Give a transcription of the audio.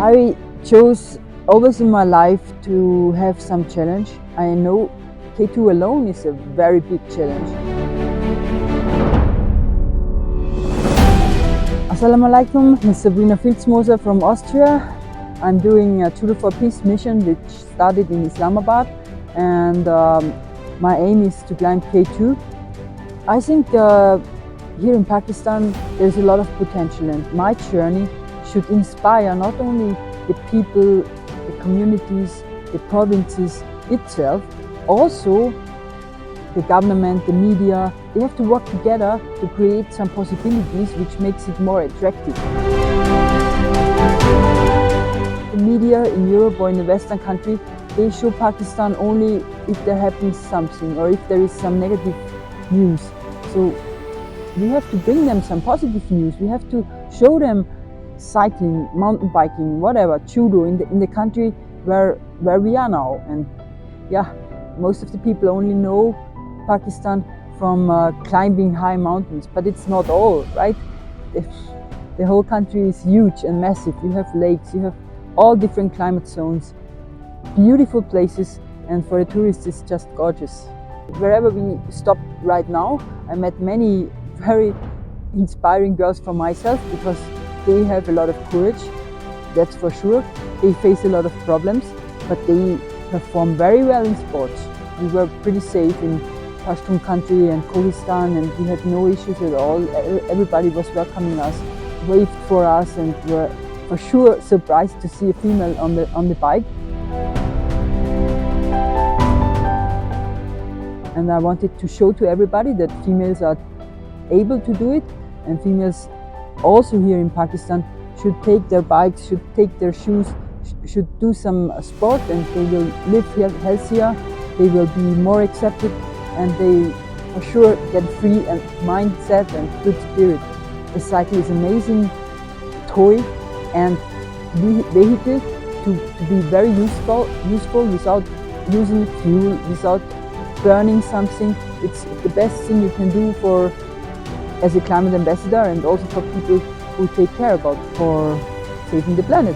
I chose always in my life to have some challenge. I know K2 alone is a very big challenge. Assalamu alaikum, this is Sibina from Austria. I'm doing a Tour for Peace mission which started in Islamabad, and my aim is to climb K2. I think here in Pakistan there's a lot of potential, and my journey should inspire not only the people, the communities, the provinces itself, also the government, the media. They have to work together to create some possibilities which makes it more attractive. The media in Europe or in the Western country, they show Pakistan only if there happens something or if there is some negative news. So we have to bring them some positive news. We have to show them cycling, mountain biking, whatever, judo in the country where we are now. And yeah, most of the people only know Pakistan from climbing high mountains, but it's not all, right? The whole country is huge and massive. You have lakes, you have all different climate zones, beautiful places, and for the tourists it's just gorgeous. Wherever we stop right now, I met many very inspiring girls for myself, because they have a lot of courage, that's for sure. They face a lot of problems, but they perform very well in sports. We were pretty safe in Pashtun country and Kurdistan, and we had no issues at all. Everybody was welcoming us, waved for us, and were for sure surprised to see a female on the bike. And I wanted to show to everybody that females are able to do it, and females also here in Pakistan should take their bikes, should take their shoes, should do some sport, and they will live healthier, they will be more accepted, and they for sure get free and mindset and good spirit. The cycle is an amazing toy and vehicle to be very useful without using fuel, without burning something. It's the best thing you can do as a climate ambassador, and also for people who take care about for saving the planet.